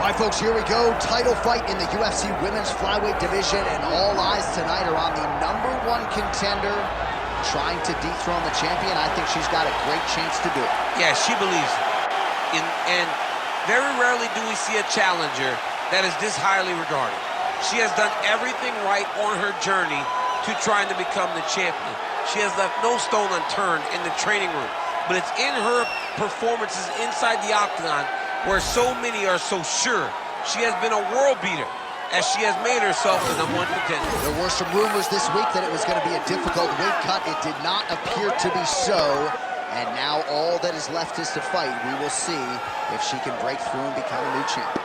All right, folks, here we go. Title fight in the UFC Women's Flyweight division, and all eyes tonight are on the #1 contender trying to dethrone the champion. I think she's got a great chance to do it. Yeah, she believes it. And very rarely do we see a challenger that is this highly regarded. She has done everything right on her journey to trying to become the champion. She has left no stone unturned in the training room, but it's in her performances inside the octagon where so many are so sure she has been a world beater as she has made herself the #1 contender. There were some rumors this week that it was going to be a difficult weight cut. It did not appear to be so. And now all that is left is to fight. We will see if she can break through and become a new champion.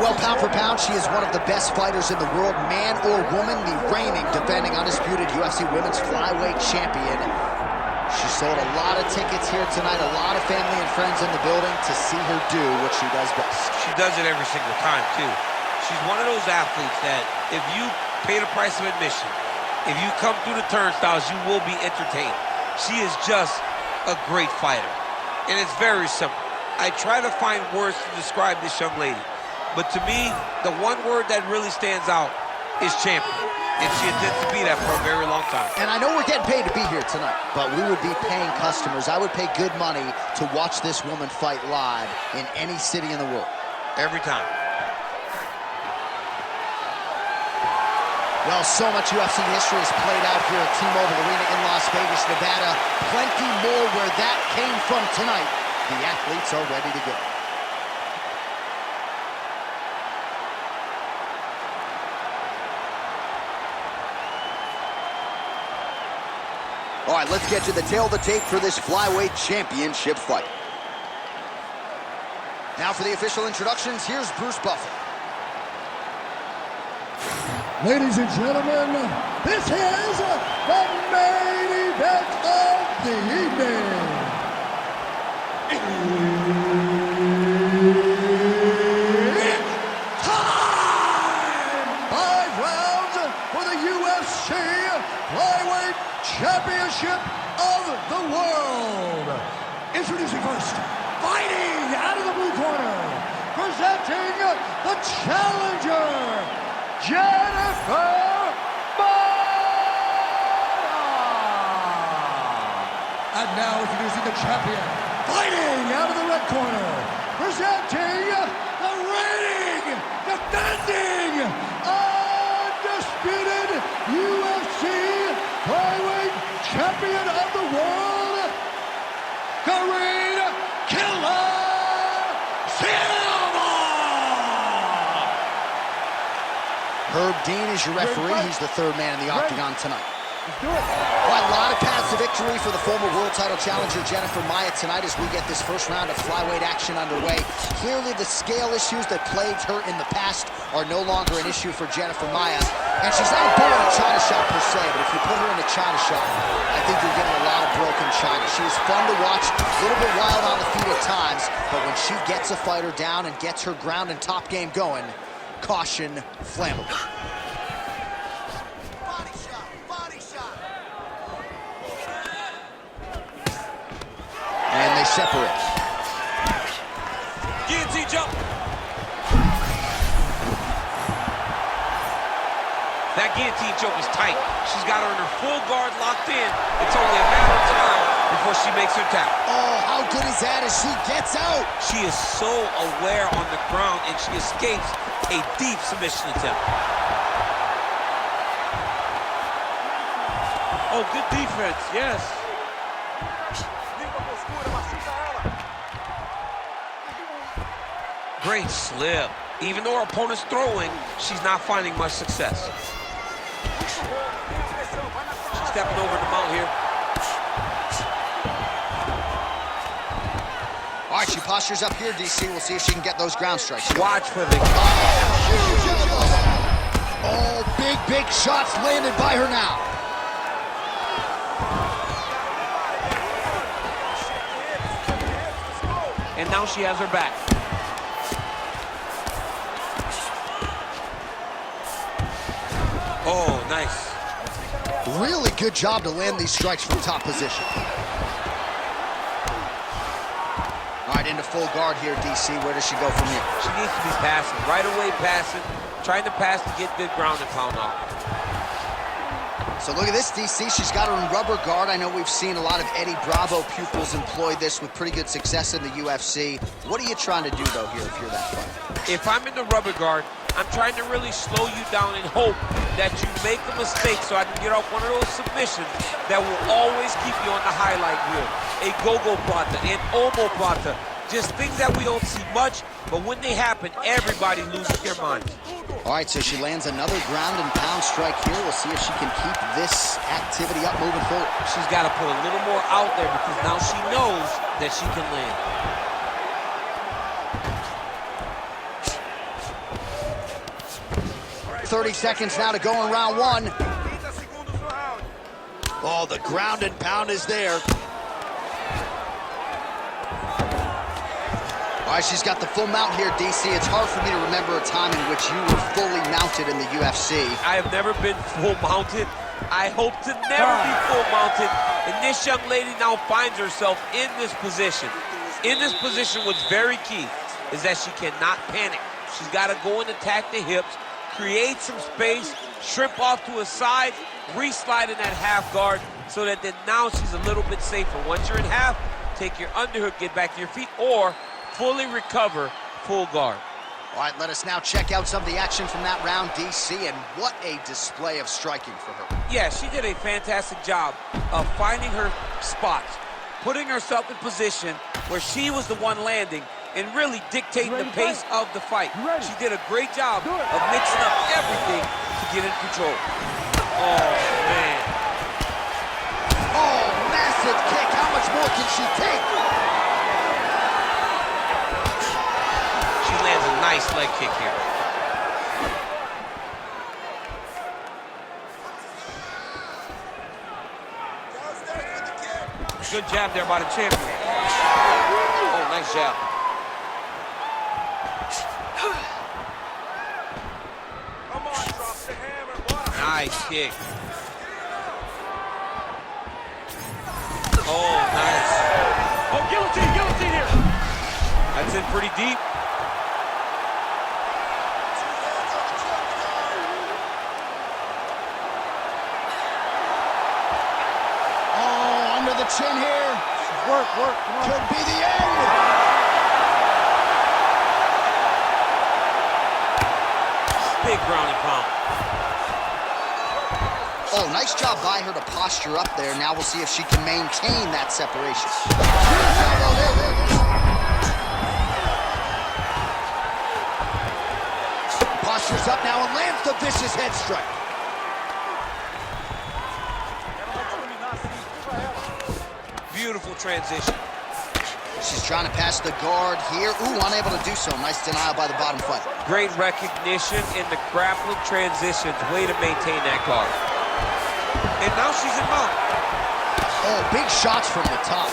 Well, pound for pound, she is one of the best fighters in the world, man or woman, the reigning, defending, undisputed UFC Women's Flyweight Champion. She sold a lot of tickets here tonight, a lot of family and friends in the building to see her do what she does best. She does it every single time, too. She's one of those athletes that if you pay the price of admission, if you come through the turnstiles, you will be entertained. She is just a great fighter, and it's very simple. I try to find words to describe this young lady. But to me, the one word that really stands out is champion. And she intends to be that for a very long time. And I know we're getting paid to be here tonight, but we would be paying customers. I would pay good money to watch this woman fight live in any city in the world. Every time. Well, so much UFC history has played out here at T-Mobile Arena in Las Vegas, Nevada. Plenty more where that came from tonight. The athletes are ready to go. All right, let's get to the tail of the tape for this flyweight championship fight. Now for the official introductions, here's Bruce Buffer. Ladies and gentlemen, this is the main event of the evening. It's time! 5 rounds for the UFC Flyweight Championship of the world. Introducing first, fighting out of the blue corner, presenting the challenger, Jennifer Maia. And now introducing the champion, fighting out of the red corner, presenting the reigning, defending, undisputed UFC Flyweight Champion of the world, Karine Silva! Herb Dean is your referee. He's the third man in the octagon tonight. Well, a lot of paths to victory for the former world title challenger Jennifer Maia tonight as we get this first round of flyweight action underway. Clearly the scale issues that plagued her in the past are no longer an issue for Jennifer Maia. And she's not a bull in a China shop per se, but if you put her in a China shop, I think you're getting a lot of broken China. She is fun to watch, a little bit wild on the feet at times, but when she gets a fighter down and gets her ground and top game going, caution, flammable. And they separate. Guillotine jump. That guillotine choke is tight. She's got her in her full guard locked in. It's only a matter of time before she makes her tap. Oh, how good is that as she gets out? She is so aware on the ground, and she escapes a deep submission attempt. Oh, good defense, yes. Great slip. Even though her opponent's throwing, she's not finding much success. She's stepping over the mount here. All right, she postures up here, DC. We'll see if she can get those ground strikes. Watch for the... Oh, huge elbow. Oh, big Big shots landed by her now. And now she has her back. Oh, nice. Really good job to land these strikes from top position. All right, into full guard here, DC. Where does she go from here? She needs to be passing. Right away passing. Trying to pass to get good ground and pound off. So look at this, DC. She's got her in rubber guard. I know we've seen a lot of Eddie Bravo pupils employ this with pretty good success in the UFC. What are you trying to do, though, here if you're that fighter? If I'm in the rubber guard, I'm trying to really slow you down and hope that you make a mistake so I can get off one of those submissions that will always keep you on the highlight reel. A go-go plata, an omoplata, just things that we don't see much, but when they happen, everybody loses their minds. All right, so she lands another ground and pound strike here. We'll see if she can keep this activity up moving forward. She's got to put a little more out there because now she knows that she can land. 30 seconds now to go in round one. Oh, the ground and pound is there. All right, she's got the full mount here, DC. It's hard for me to remember a time in which you were fully mounted in the UFC. I have never been full mounted. I hope to never be full mounted. And this young lady now finds herself in this position. In this position, what's very key is that she cannot panic. She's got to go and attack the hips, create some space, shrimp off to a side, re-slide in that half guard so that then now she's a little bit safer. Once you're in half, take your underhook, get back to your feet, or fully recover, full guard. All right, let us now check out some of the action from that round, DC, and what a display of striking for her. Yeah, she did a fantastic job of finding her spots, putting herself in position where she was the one landing and really dictating the pace of the fight. She did a great job of mixing up everything to get in control. Oh, man. Oh, massive kick. How much more can she take? She lands a nice leg kick here. Good jab there by the champion. Oh, nice jab. Nice kick. Oh, nice. Oh, guillotine here. That's in pretty deep. Oh, under the chin here. Work, come on. Could be the end. Big ground and pound. Oh, nice job by her to posture up there. Now we'll see if she can maintain that separation. Postures up now and lands the vicious head strike. Beautiful transition. She's trying to pass the guard here. Ooh, unable to do so. Nice denial by the bottom fighter. Great recognition in the grappling transitions. Way to maintain that guard. And now she's in mount. Oh, big shots from the top.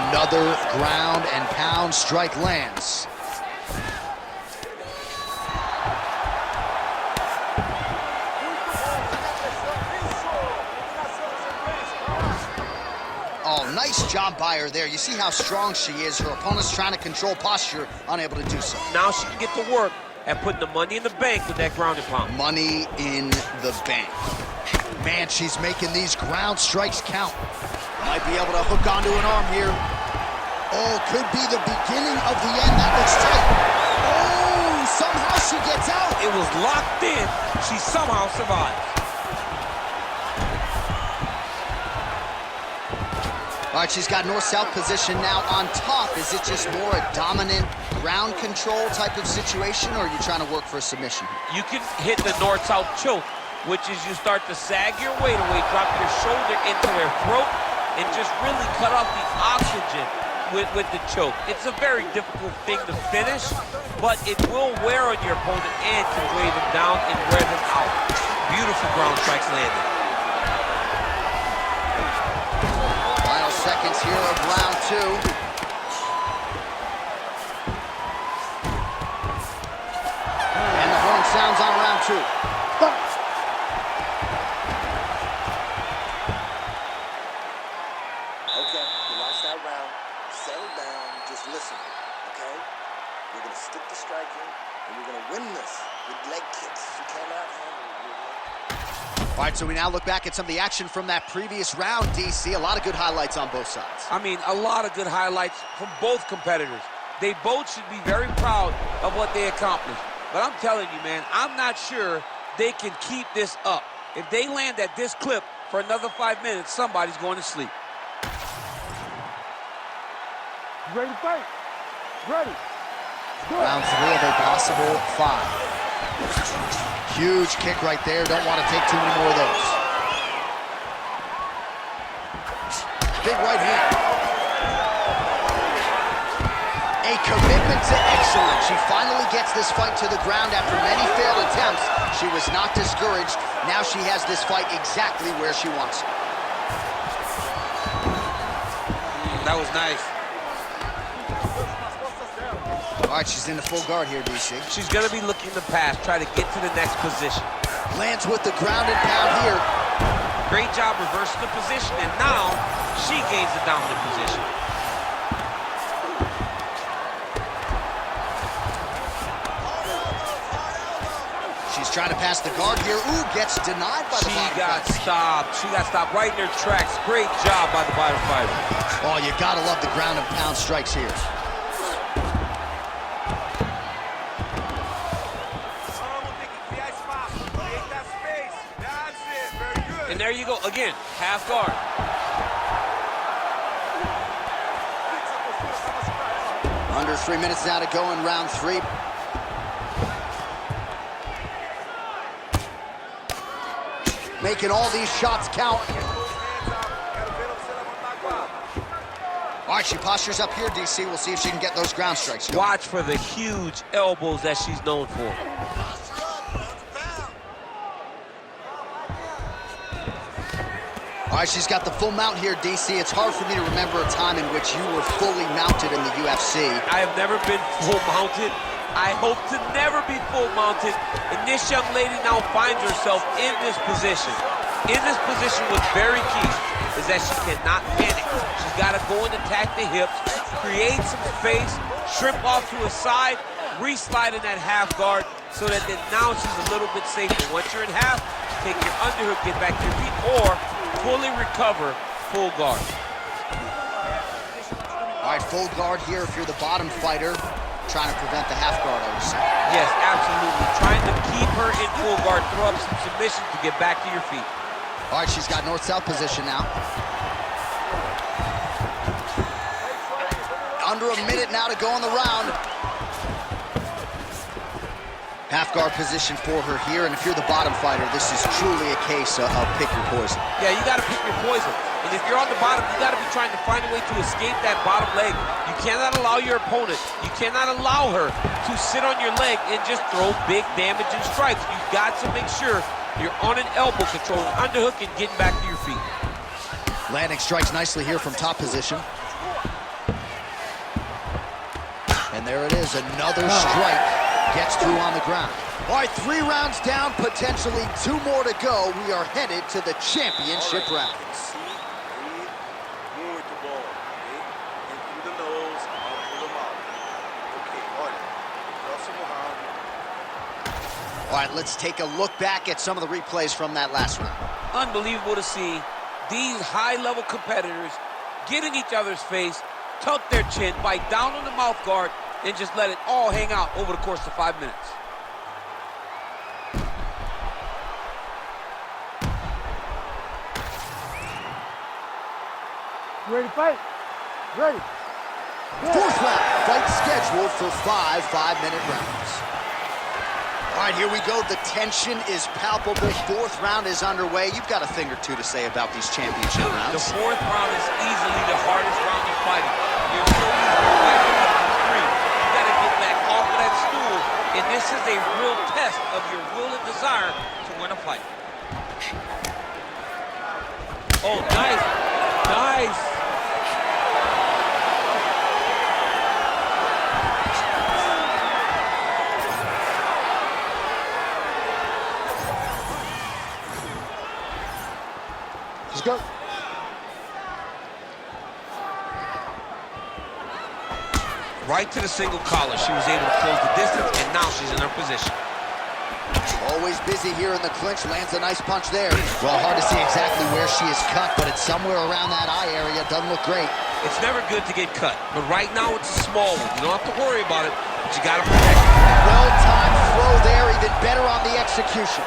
Another ground and pound strike lands. Oh, nice job by her there. You see how strong she is. Her opponent's trying to control posture, unable to do so. Now she can get to work at putting the money in the bank with that ground and pound. Money in the bank. Man, she's making these ground strikes count. Might be able to hook onto an arm here. Oh, could be the beginning of the end. That looks tight. Oh, somehow she gets out. It was locked in. She somehow survived. All right, she's got north-south position now on top. Is it just more a dominant ground control type of situation, or are you trying to work for a submission? You can hit the north-south choke, which is you start to sag your weight away, drop your shoulder into her throat, and just really cut off the oxygen with the choke. It's a very difficult thing to finish, but it will wear on your opponent and can weigh them down and wear them out. Beautiful ground strikes landed. Final seconds here of round 2. And the horn sounds on round 2. Okay, you lost that round. Settle down, just listen, okay? You're gonna stick to striking, and you're gonna win this with leg kicks. You cannot handle it with leg kicks. All right, so we now look back at some of the action from that previous round, DC. A lot of good highlights on both sides. I mean, a lot of good highlights from both competitors. They both should be very proud of what they accomplished. But I'm telling you, man, I'm not sure they can keep this up. If they land at this clip for another 5 minutes, somebody's going to sleep. Ready to fight? Ready. Round 3 of a possible 5. Huge kick right there. Don't want to take too many more of those. Big right hand. A commitment to excellence. She finally gets this fight to the ground after many failed attempts. She was not discouraged. Now she has this fight exactly where she wants it. That was nice. All right, she's in the full guard here, DC. She's going to be looking to pass, try to get to the next position. Lands with the ground and pound here. Great job reversing the position, and now she gains the dominant position. She's trying to pass the guard here. Ooh, gets denied by the bottom got fighter. stopped. She got stopped right in her tracks. Great job by the bottom fighter. Oh, you gotta love the ground and pound strikes here. And there you go, again, half guard. Under 3 minutes now to go in round 3. Making all these shots count. All right, she postures up here, DC. We'll see if she can get those ground strikes going. Watch for the huge elbows that she's known for. All right, she's got the full mount here, DC. It's hard for me to remember a time in which you were fully mounted in the UFC. I have never been full mounted. I hope to never be full mounted. And this young lady now finds herself in this position. In this position, what's very key is that she cannot panic. She's got to go and attack the hips, create some space, shrimp off to a side, re-slide in that half guard so that then now she's a little bit safer. Once you're in half, take your underhook, get back to your feet, or fully recover, full guard. All right, full guard here if you're the bottom fighter. Trying to prevent the half guard, I would say. Yes, absolutely. Trying to keep her in full guard, throw up some submissions to get back to your feet. All right, she's got north-south position now. Under a minute now to go in the round. Half guard position for her here, and if you're the bottom fighter, this is truly a case of pick your poison. Yeah, you gotta pick your poison. And if you're on the bottom, you gotta be trying to find a way to escape that bottom leg. You cannot allow your opponent, you cannot allow her to sit on your leg and just throw big damaging strikes. You've got to make sure you're on an elbow, controlling underhook and getting back to your feet. Landing strikes nicely here from top position. And there it is, another strike. Gets through on the ground. All right, 3 rounds down, potentially 2 more to go. We are headed to the championship rounds. Move with the ball, okay? In through the nose, out through the mouth. Okay, olha. Próximo round. All right, let's take a look back at some of the replays from that last round. Unbelievable to see these high-level competitors get in each other's face, tuck their chin, bite down on the mouth guard, and just let it all hang out over the course of 5 minutes. Ready to fight? Ready. Fourth round, fight scheduled for 5 5-minute rounds. All right, here we go. The tension is palpable. 4th round is underway. You've got a thing or two to say about these championship rounds. The 4th round is easily the hardest round of fighting. You're so used to fighting up to 3. You got to get back off of that stool, and this is a real test of your will and desire to win a fight. Oh, nice. Nice. Let's go. Right to the single collar. She was able to close the distance, and now she's in her position. Always busy here in the clinch. Lands a nice punch there. Well, hard to see exactly where she is cut, but it's somewhere around that eye area. Doesn't look great. It's never good to get cut, but right now it's a small one. You don't have to worry about it, but you got to protect it. Well-timed throw there, even better on the execution.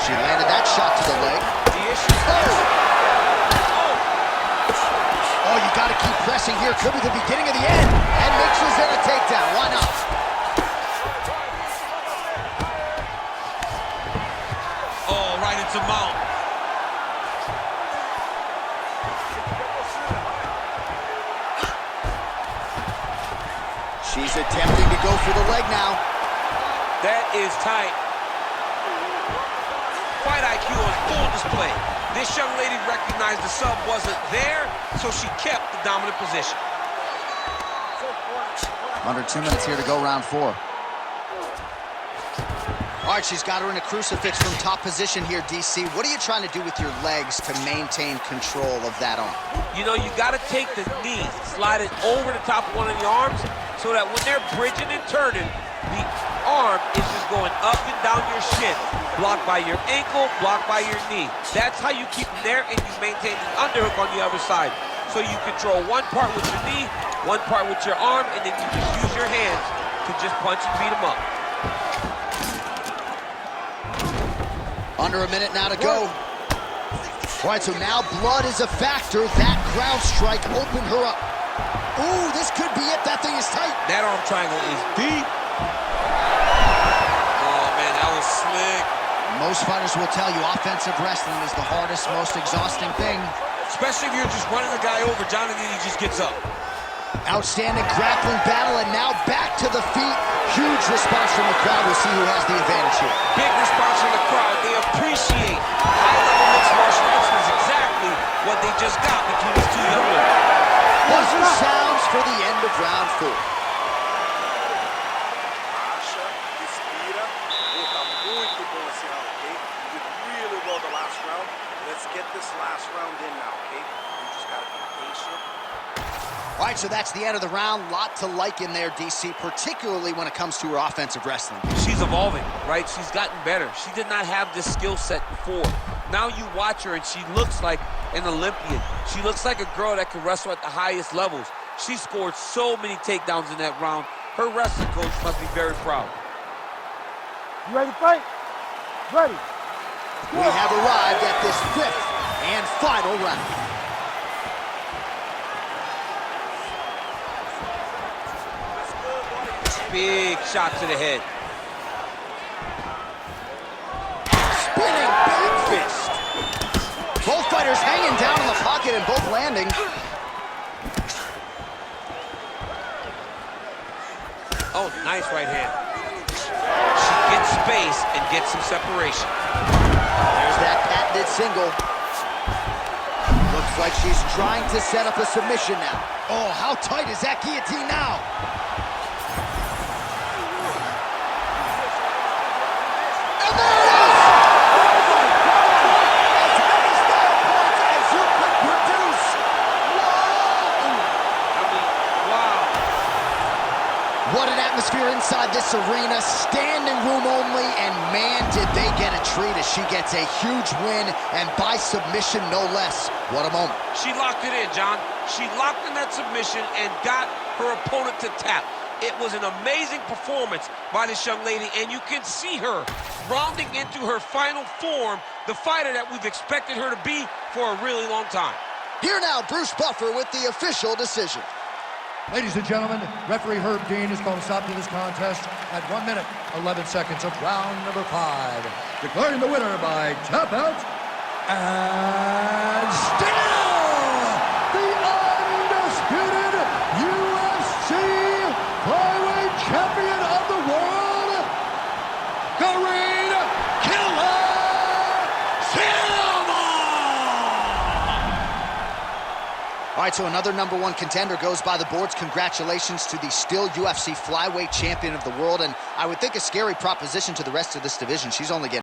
She landed that shot to the leg. The issue. Oh, you got to keep pressing here. Could be the beginning of the end. And mixes in a takedown. Why not? Oh, right into mount. She's attempting to go for the leg now. That is tight. Fight IQ on full display. This young lady recognized the sub wasn't there, so she kept the dominant position. Under 2 minutes here to go, round 4. All right, she's got her in a crucifix from top position here, DC. What are you trying to do with your legs to maintain control of that arm? You know, you got to take the knee, slide it over the top of one of the arms, so that when they're bridging and turning, the arm is just going up and down your shin. Blocked by your ankle, blocked by your knee. That's how you keep them there, and you maintain the underhook on the other side. So you control one part with your knee, one part with your arm, and then you just use your hands to just punch and beat them up. Under a minute now to go. All right, so now blood is a factor. That ground strike opened her up. Ooh, this could be it. That thing is tight. That arm triangle is deep. Oh, man, that was slick. Most fighters will tell you offensive wrestling is the hardest, most exhausting thing. Especially if you're just running the guy over, John, and then he just gets up. Outstanding grappling battle, and now back to the feet. Huge response from the crowd. We'll see who has the advantage here. Big response from the crowd. They appreciate high-level mixed martial arts. Is exactly what they just got between these two young women. Buzzer sounds for the end of round 4. Acha, respira. Tá muito bom esse round, okay? You did really well the last round. Let's get this last round in now, okay? You just gotta be patient. All right, so that's the end of the round. Lot to like in there, DC, particularly when it comes to her offensive wrestling. She's evolving, right? She's gotten better. She did not have this skill set before. Now you watch her, and she looks like an Olympian. She looks like a girl that can wrestle at the highest levels. She scored so many takedowns in that round. Her wrestling coach must be very proud. You ready to fight? Ready. We have arrived at this 5th and final round. Big shot to the head. Spinning big fist. Both fighters hanging down in the pocket and both landing. Oh, nice right hand. She gets space and gets some separation. There's that patented single. Looks like she's trying to set up a submission now. Oh, how tight is that guillotine now? And there it is! As many style points as you could produce. Whoa! I mean, wow. What an atmosphere inside this arena. Standing room only, and man, did they get a treat as she gets a huge win, and by submission, no less. What a moment. She locked it in, John. She locked in that submission and got her opponent to tap. It was an amazing performance by this young lady, and you can see her rounding into her final form, the fighter that we've expected her to be for a really long time. Here now, Bruce Buffer with the official decision. Ladies and gentlemen, referee Herb Dean is going to stop to this contest at 1 minute, 11 seconds of round number 5. Declaring the winner by tap out, and still the undisputed UFC flyweight champion of the world, Karine All right, so another #1 contender goes by the boards. Congratulations to the still UFC flyweight champion of the world, and I would think a scary proposition to the rest of this division. She's only getting